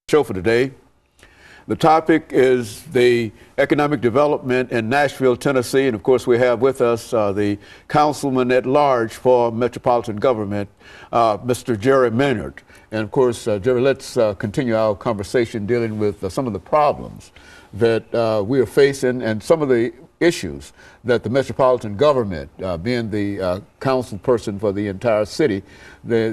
Show for today. The topic is the economic development in Nashville, Tennessee, and of course we have with us the councilman at large for metropolitan government, Mr. JMaynard2. And of course, Jerry, let's continue our conversation dealing with some of the problems that we are facing and some of the issues that the metropolitan government, being the council person for the entire city,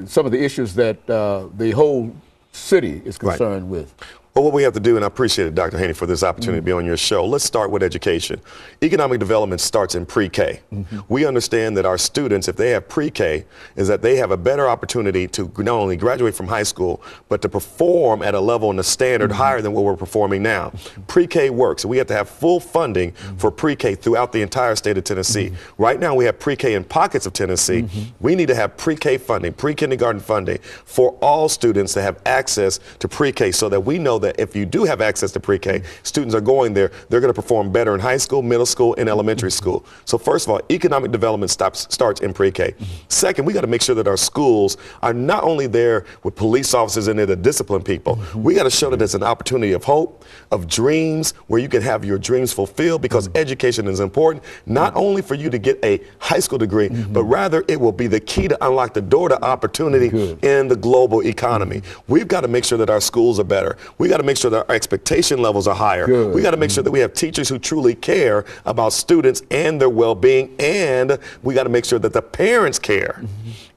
some of the issues that the whole city is concerned with. Well, what we have to do, and I appreciate it, Dr. Haney, for this opportunity to be on your show. Let's start with education. Economic development starts in pre-K. We understand that our students, if they have pre-K, is that they have a better opportunity to not only graduate from high school, but to perform at a level and a standard higher than what we're performing now. Pre-K works. We have to have full funding for pre-K throughout the entire state of Tennessee. Right now, we have pre-K in pockets of Tennessee. We need to have pre-K funding, pre-kindergarten funding for all students to have access to pre-K so that we know that if you do have access to pre-K, students are going there, they're going to perform better in high school, middle school, and elementary school. So first of all, economic development starts in pre-K. Second, we got to make sure that our schools are not only there with police officers in there to discipline people, we got to show that it's an opportunity of hope, of dreams, where you can have your dreams fulfilled, because education is important, not only for you to get a high school degree, but rather it will be the key to unlock the door to opportunity in the global economy. We've got to make sure that our schools are better. We got to make sure that our expectation levels are higher. We got to make sure that we have teachers who truly care about students and their well-being, and we got to make sure that the parents care.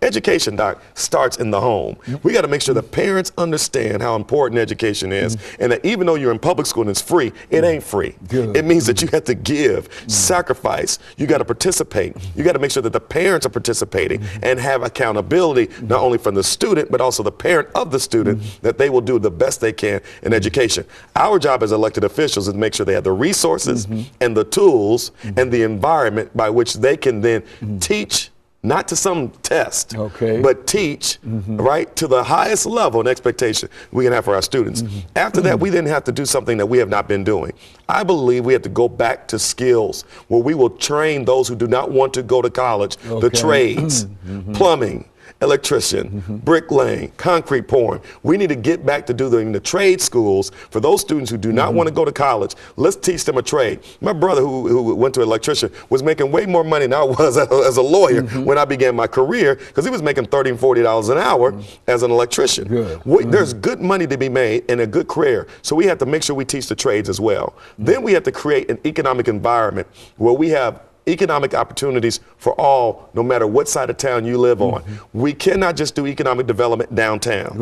Education, Doc, starts in the home. We got to make sure that parents understand how important education is, and that even though you're in public school and it's free, it ain't free. It means that you have to give, sacrifice, you got to participate. You got to make sure that the parents are participating and have accountability, not only from the student, but also the parent of the student, that they will do the best they can in education. Our job as elected officials is to make sure they have the resources and the tools and the environment by which they can then teach, not to some test, but teach, right, to the highest level and expectation we can have for our students. After that, we then have to do something that we have not been doing. I believe we have to go back to skills where we will train those who do not want to go to college, the trades, plumbing, electrician, bricklaying, concrete pouring. We need to get back to doing the trade schools for those students who do not want to go to college. Let's teach them a trade. My brother, who went to electrician, was making way more money than I was as a lawyer when I began my career, because he was making $30 and $40 an hour as an electrician. There's good money to be made and a good career, so we have to make sure we teach the trades as well. Then we have to create an economic environment where we have economic opportunities for all, no matter what side of town you live on. We cannot just do economic development downtown.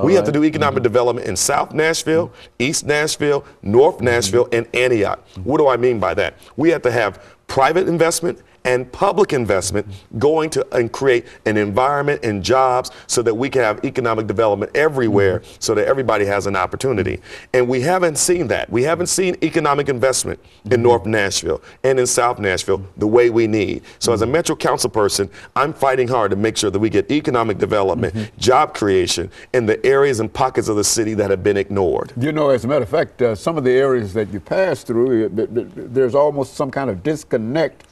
We have to do economic development in South Nashville, East Nashville, North Nashville, and Antioch. What do I mean by that? We have to have private investment and public investment going to and create an environment and jobs so that we can have economic development everywhere, so that everybody has an opportunity. And we haven't seen that. We haven't seen economic investment in North Nashville and in South Nashville the way we need. So as a Metro Council person, I'm fighting hard to make sure that we get economic development, job creation in the areas and pockets of the city that have been ignored. You know, as a matter of fact, some of the areas that you pass through, there's almost some kind of disconnect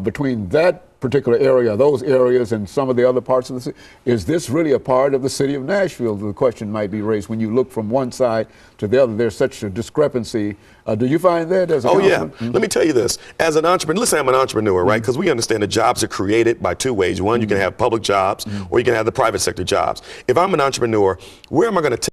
between that particular area, those areas, and some of the other parts of the city. Is this really a part of the city of Nashville? The question might be raised when you look from one side to the other. There's such a discrepancy. Do you find that as a councilman? Let me tell you this. As an entrepreneur, let's say I'm an entrepreneur, right? Because we understand that jobs are created by two ways. One, you can have public jobs, or you can have the private sector jobs. If I'm an entrepreneur, where am I going to take